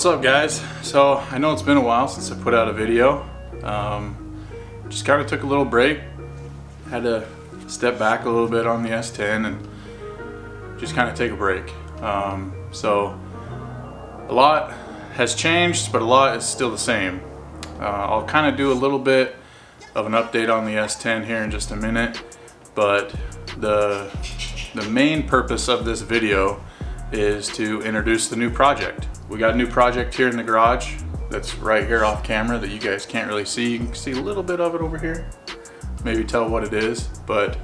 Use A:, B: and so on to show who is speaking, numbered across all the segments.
A: What's up, guys? So I know it's been a while since I put out a video. Just kind of took a little break. Had to step back a little bit on the S10 and just kind of take a break. So a lot has changed, but a lot is still the same. I'll kind of do a little bit of an update on the S10 here in just a minute, but the main purpose of this video is to introduce the new project. We got a new project here in the garage that's right here off camera that you guys can't really see. You can see a little bit of it over here, maybe tell what it is, but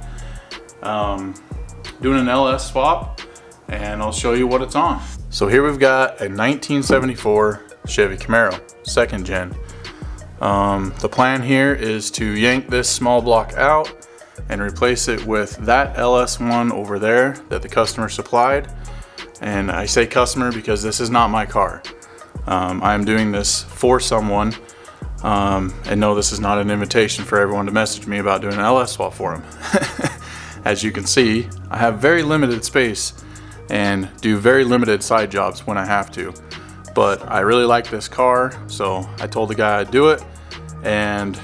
A: doing an LS swap, and I'll show you what it's on. So here we've got a 1974 Chevy Camaro, second gen. The plan here is to yank this small block out and replace it with that LS1 over there that the customer supplied. And I say customer because this is not my car. I'm doing this for someone, and no, this is not an invitation for everyone to message me about doing an LS swap for them. As you can see, I have very limited space and do very limited side jobs when I have to. But I really like this car, so I told the guy I'd do it. And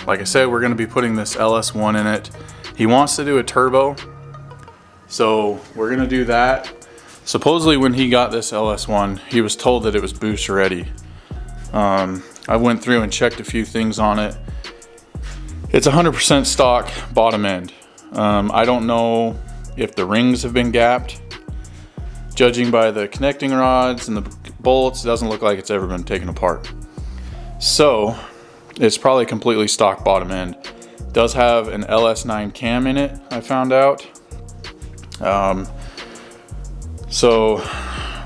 A: like I said, we're gonna be putting this LS1 in it. He wants to do a turbo, so we're gonna do that. Supposedly when he got this LS1, he was told that it was booster ready. I went through and checked a few things on it. It's 100% stock bottom end. I don't know if the rings have been gapped. Judging by the connecting rods and the bolts, it doesn't look like it's ever been taken apart. So it's probably completely stock bottom end. It does have an LS9 cam in it, I found out. So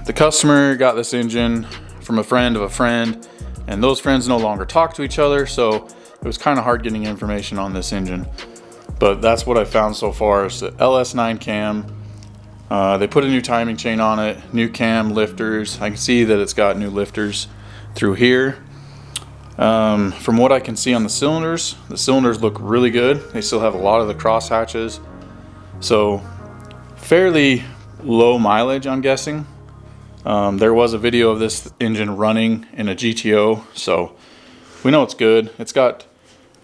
A: the customer got this engine from a friend of a friend, and those friends no longer talk to each other, so it was kind of hard getting information on this engine. But that's what I found so far is the LS9 cam. They put a new timing chain on it, new cam lifters. I can see that it's got new lifters through here. From what I can see on the cylinders look really good. They still have a lot of the cross hatches. So fairly low mileage, I'm guessing. There was a video of this engine running in a GTO, so we know it's good. It's got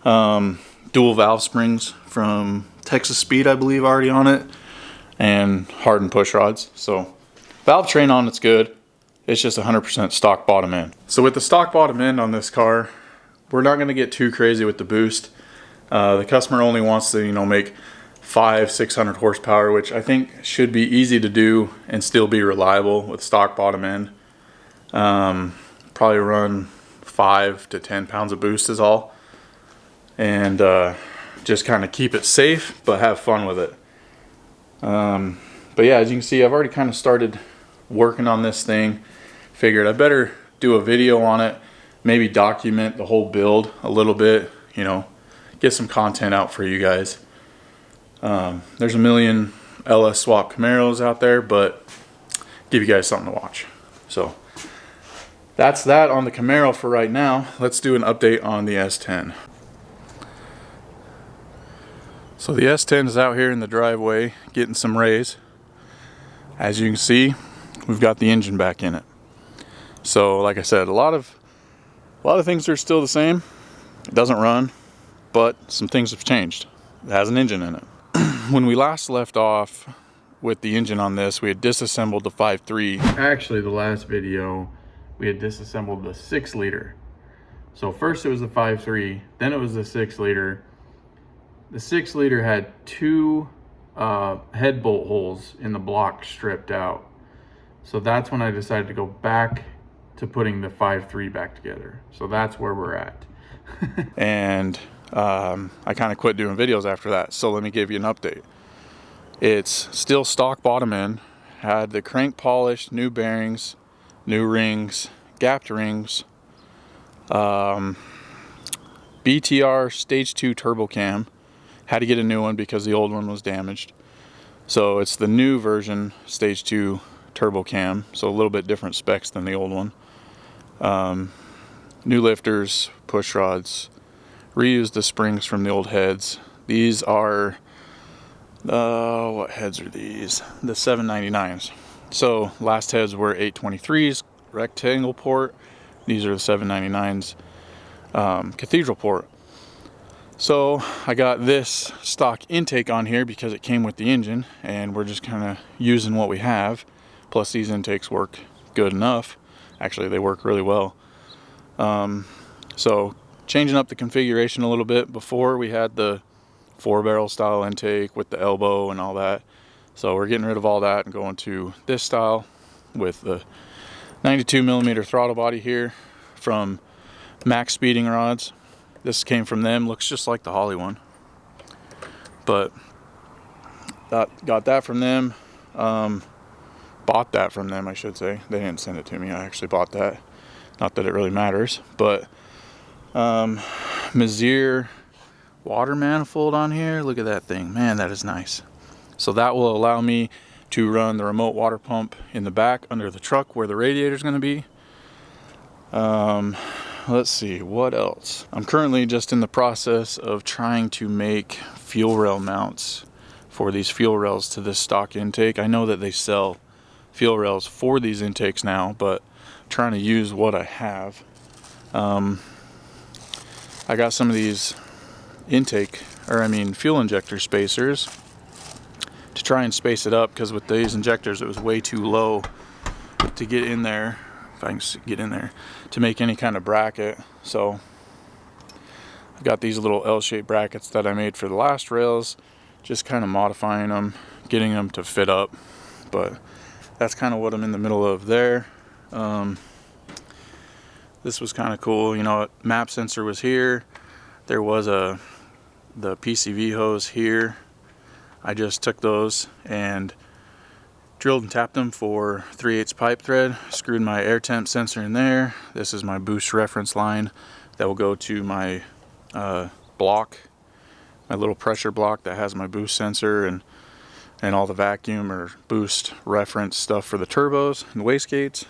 A: dual valve springs from Texas Speed, I believe, already on it, and hardened push rods. So valve train on it's good. It's just 100% stock bottom end. So with the stock bottom end on this car, we're not going to get too crazy with the boost. The customer only wants to, make 500-600 horsepower, which I think should be easy to do and still be reliable with stock bottom end. Probably run 5 to 10 pounds of boost is all, and just kind of keep it safe but have fun with it. But yeah, as you can see, I've already kind of started working on this thing. Figured I better do a video on it, maybe document the whole build a little bit, get some content out for you guys. There's a million LS swap Camaros out there, but give you guys something to watch. So that's that on the Camaro for right now. Let's do an update on the S10. So the S10 is out here in the driveway getting some rays. As you can see, we've got the engine back in it. So like I said, a lot of things are still the same. It doesn't run, but some things have changed. It has an engine in it. When we last left off with the engine on this, we had disassembled the 5.3. Actually, the last video, we had disassembled the 6-liter. So first it was the 5.3, then it was the 6-liter. The 6-liter had 2 head bolt holes in the block stripped out. So that's when I decided to go back to putting the 5.3 back together. So that's where we're at. And I kind of quit doing videos after that, so let me give you an update. It's still stock bottom end, had the crank polished, new bearings, new rings, gapped rings, BTR stage 2 turbo cam. Had to get a new one because the old one was damaged. So it's the new version stage 2 turbo cam, so a little bit different specs than the old one. New lifters, push rods, reused the springs from the old heads. These are what heads are these? The 799s. So last heads were 823s rectangle port. These are the 799s cathedral port. So I got this stock intake on here because it came with the engine, and we're just kind of using what we have. Plus these intakes work good enough. Actually, they work really well. So changing up the configuration a little bit. Before we had the 4-barrel style intake with the elbow and all that. So we're getting rid of all that and going to this style with the 92 millimeter throttle body here from Max Speeding Rods. This came from them, looks just like the Holly one, but got that from them. Bought that from them, I should say. They didn't send it to me. I actually bought that. Not that it really matters, but Mazir water manifold on here. Look at that thing, man, that is nice. So that will allow me to run the remote water pump in the back under the truck where the radiator is going to be. Let's see, what else? I'm currently just in the process of trying to make fuel rail mounts for these fuel rails to this stock intake. I know that they sell fuel rails for these intakes now, but I'm trying to use what I have. I got some of these fuel injector spacers to try and space it up, because with these injectors it was way too low to get in there, if I can get in there, to make any kind of bracket. So I got these little L-shaped brackets that I made for the last rails, just kind of modifying them, getting them to fit up. But that's kind of what I'm in the middle of there. This was kind of cool, you know, map sensor was here. There was the PCV hose here. I just took those and drilled and tapped them for 3/8 pipe thread, screwed my air temp sensor in there. This is my boost reference line that will go to my block, my little pressure block that has my boost sensor and all the vacuum or boost reference stuff for the turbos and wastegates.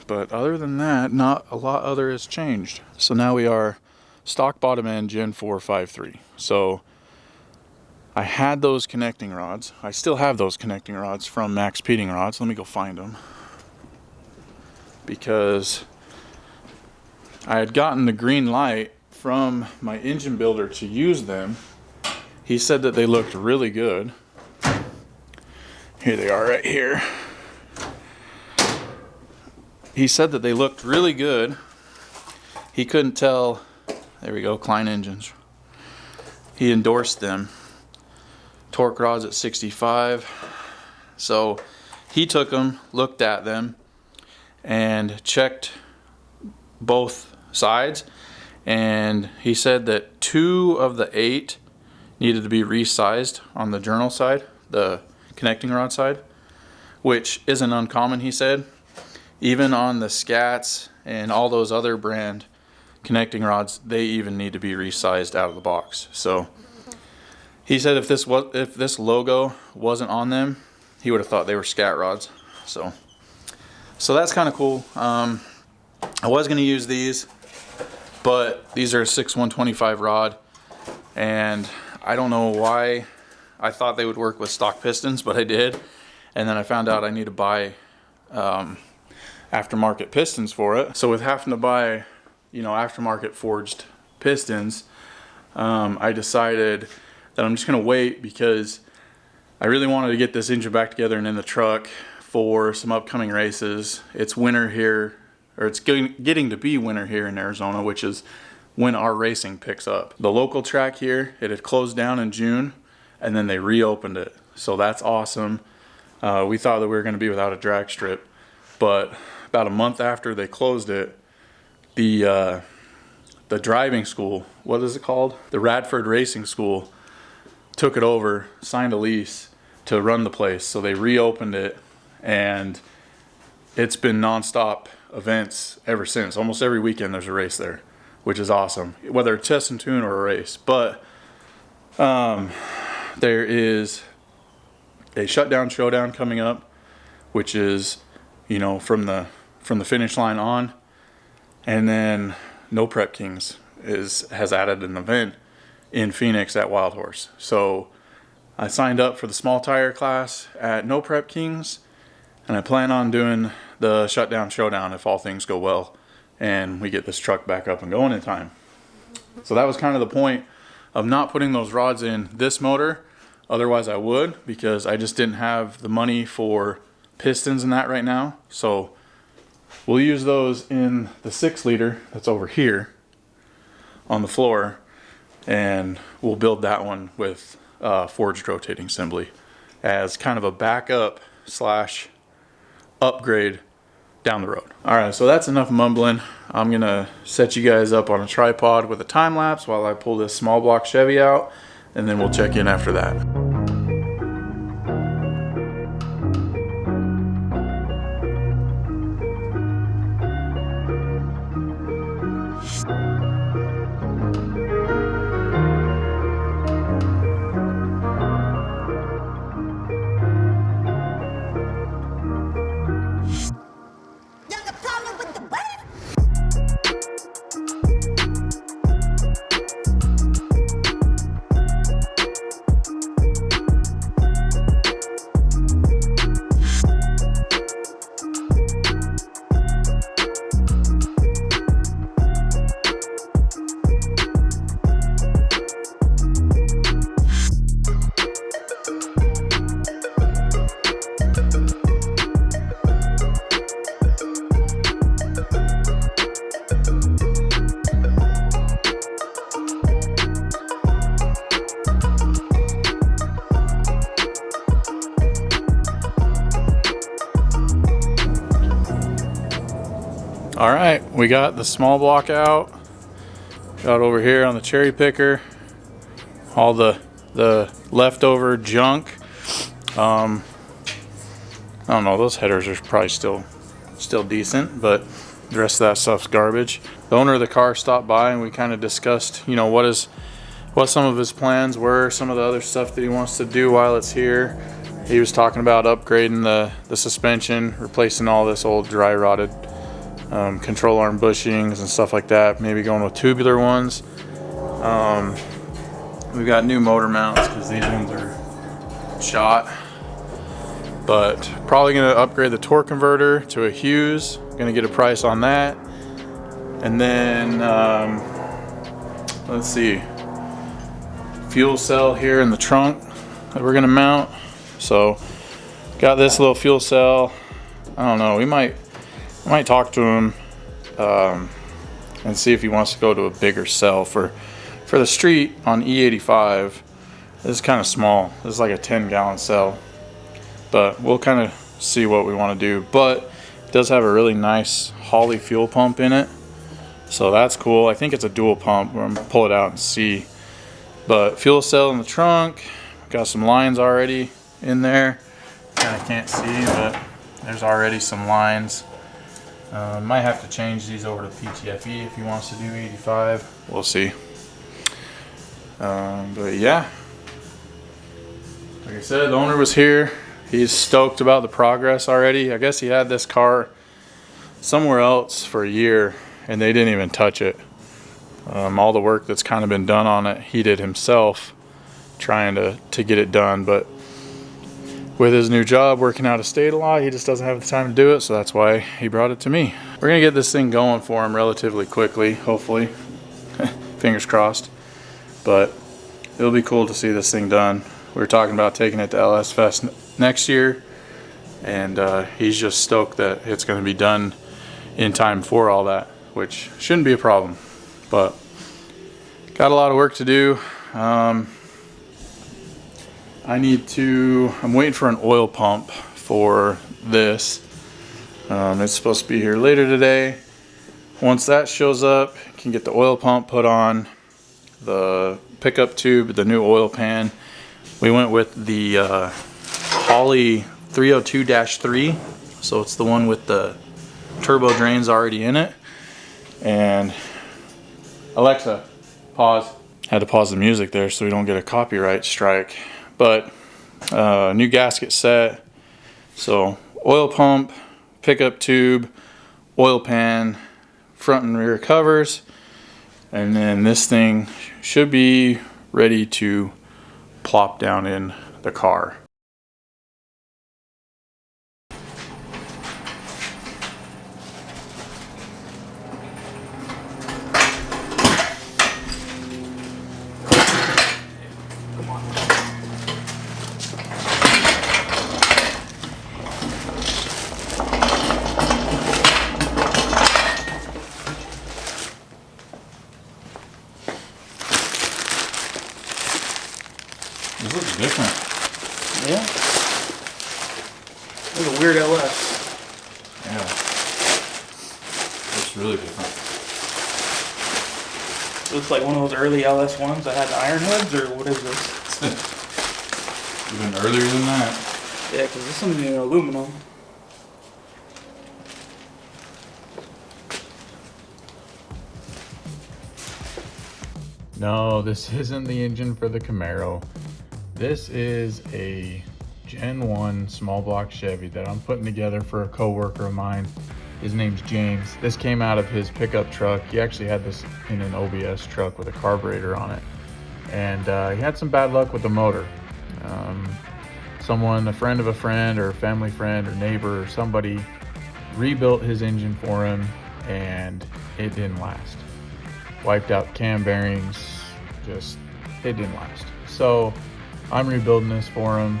A: But other than that, not a lot other has changed. So now we are stock bottom end Gen 453. So I had those connecting rods. I still have those connecting rods from Max Speeding Rods. Let me go find them, because I had gotten the green light from my engine builder to use them. He said that they looked really good. Here they are right here. He said that they looked really good. He couldn't tell. There we go, Klein engines. He endorsed them. Torque rods at 65. So he took them, looked at them, and checked both sides. And he said that 2 of the 8 needed to be resized on the journal side, the connecting rod side, which isn't uncommon, he said. Even on the Scats and all those other brand connecting rods, they even need to be resized out of the box. So he said if this logo wasn't on them, he would have thought they were Scat rods. So that's kind of cool. I was going to use these, but these are a 6/125 rod, and I don't know why I thought they would work with stock pistons, but I did. And then I found out I need to buy aftermarket pistons for it. So with having to buy, you know, aftermarket forged pistons, I decided that I'm just gonna wait, because I really wanted to get this engine back together and in the truck for some upcoming races. It's winter here, or it's getting to be winter here in Arizona, which is when our racing picks up. The local track here, it had closed down in June, and then they reopened it. So that's awesome. We thought that we were gonna be without a drag strip, but about a month after they closed it, the driving school, what is it called? The Radford Racing School took it over, signed a lease to run the place. So they reopened it, and it's been nonstop events ever since. Almost every weekend there's a race there, which is awesome, whether it's test and tune or a race. But there is a shutdown showdown coming up, which is, you know, from the finish line on. And then No Prep Kings has added an event in Phoenix at Wild Horse. So I signed up for the small tire class at No Prep Kings, And I plan on doing the shutdown showdown if all things go well and we get this truck back up and going in time. So that was kind of the point of not putting those rods in this motor. Otherwise I would, because I just didn't have the money for pistons and that right now. So we'll use those in the 6-liter that's over here on the floor, and we'll build that one with forged rotating assembly as kind of a backup slash upgrade down the road. All right, so that's enough mumbling. I'm gonna set you guys up on a tripod with a time lapse while I pull this small block Chevy out, and then we'll check in after that. All right, we got the small block out. Got over here on the cherry picker all the leftover junk. I don't know, those headers are probably still decent, but the rest of that stuff's garbage. The owner of the car stopped by and we kind of discussed, you know, what some of his plans were, some of the other stuff that he wants to do while it's here. He was talking about upgrading the suspension, replacing all this old dry rotted control arm bushings and stuff like that, maybe going with tubular ones. We've got new motor mounts because these ones are shot, but probably going to upgrade the torque converter to a Hughes. Going to get a price on that, and then let's see, fuel cell here in the trunk that we're going to mount. So got this little fuel cell. I don't know, I might talk to him and see if he wants to go to a bigger cell for the street on E85. This is kind of small. This is like a 10-gallon cell, but we'll kind of see what we want to do. But it does have a really nice Holley fuel pump in it, so that's cool. I think it's a dual pump. I'm gonna pull it out and see. But fuel cell in the trunk. Got some lines already in there. Kind of can't see, but there's already some lines. Might have to change these over to PTFE if he wants to do 85. We'll see. But yeah, like I said, the owner was here. He's stoked about the progress already. I guess he had this car somewhere else for a year and they didn't even touch it. All the work that's kind of been done on it, he did himself, trying to get it done. But with his new job working out of state a lot, he just doesn't have the time to do it, so that's why he brought it to me. We're gonna get this thing going for him relatively quickly, hopefully. Fingers crossed. But it'll be cool to see this thing done. We were talking about taking it to LS Fest next year, and he's just stoked that it's gonna be done in time for all that, which shouldn't be a problem. But got a lot of work to do. I'm waiting for an oil pump for this. It's supposed to be here later today. Once that shows up, can get the oil pump put on, the pickup tube, the new oil pan. We went with the Holley 302-3, so it's the one with the turbo drains already in it. And Alexa, pause. Had to pause the music there so we don't get a copyright strike. But new gasket set, so oil pump, pickup tube, oil pan, front and rear covers, and then this thing should be ready to plop down in the car. different.
B: Yeah. It's a weird LS.
A: Yeah. It's really different.
B: Looks like one of those early LS ones that had the iron hoods, or what is this?
A: Even earlier than that.
B: Yeah, because this one's in aluminum.
A: No, this isn't the engine for the Camaro. This is a Gen 1 small block Chevy that I'm putting together for a coworker of mine. His name's James. This came out of his pickup truck. He actually had this in an OBS truck with a carburetor on it. And he had some bad luck with the motor. Someone, a friend of a friend or a family friend or neighbor or somebody rebuilt his engine for him, and it didn't last. Wiped out cam bearings, just, it didn't last. So I'm rebuilding this for him.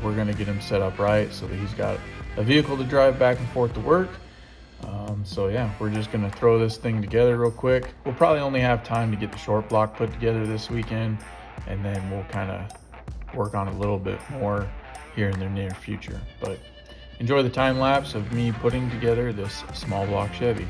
A: We're gonna get him set up right so that he's got a vehicle to drive back and forth to work. So yeah, we're just gonna throw this thing together real quick. We'll probably only have time to get the short block put together this weekend, and then we'll kind of work on a little bit more here in the near future. But enjoy the time lapse of me putting together this small block Chevy.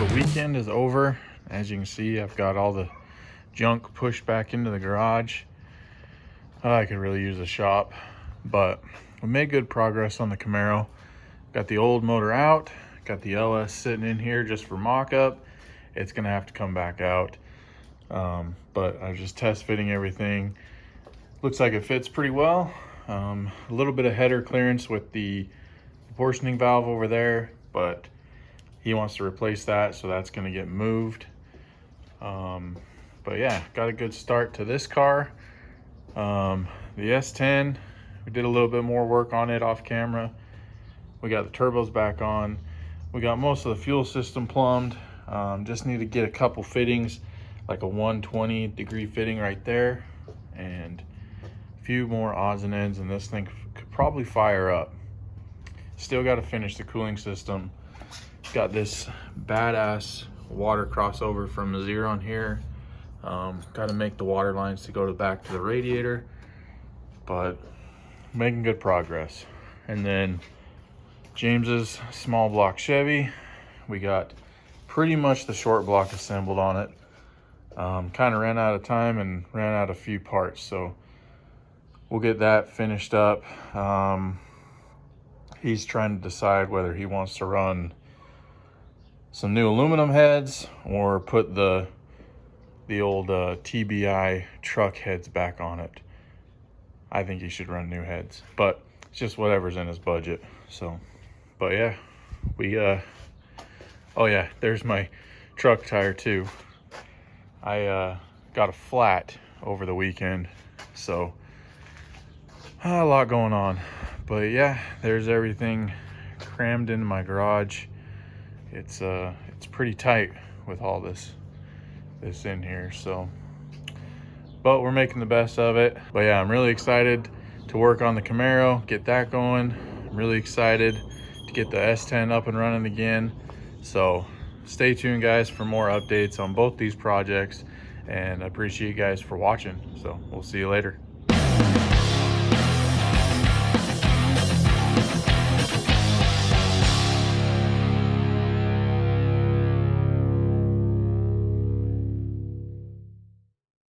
A: the weekend is over. As you can see, I've got all the junk pushed back into the garage. I could really use a shop, but we made good progress on the Camaro. Got the old motor out, got the LS sitting in here just for mock-up. It's gonna have to come back out, but I was just test fitting everything. Looks like it fits pretty well. A little bit of header clearance with the portioning valve over there, but he wants to replace that, so that's going to get moved. But yeah, got a good start to this car. The S10, we did a little bit more work on it off camera. We got the turbos back on. We got most of the fuel system plumbed. Just need to get a couple fittings, like a 120-degree fitting right there, and a few more odds and ends, and this thing could probably fire up. Still got to finish the cooling system. Got this badass water crossover from Zero on here. Got to make the water lines to go back to the radiator, but making good progress. And then James's small block Chevy, we got pretty much the short block assembled on it. Kind of ran out of time and ran out a few parts, so we'll get that finished up. He's trying to decide whether he wants to run some new aluminum heads or put the old TBI truck heads back on it. I think he should run new heads, but it's just whatever's in his budget. So, but yeah, oh yeah, there's my truck tire too. I got a flat over the weekend, so a lot going on. But yeah, there's everything crammed into my garage. It's pretty tight with all this in here, so, but we're making the best of it. But yeah, I'm really excited to work on the Camaro, get that going. I'm really excited to get the S10 up and running again. So stay tuned, guys, for more updates on both these projects, and I appreciate you guys for watching. So we'll see you later.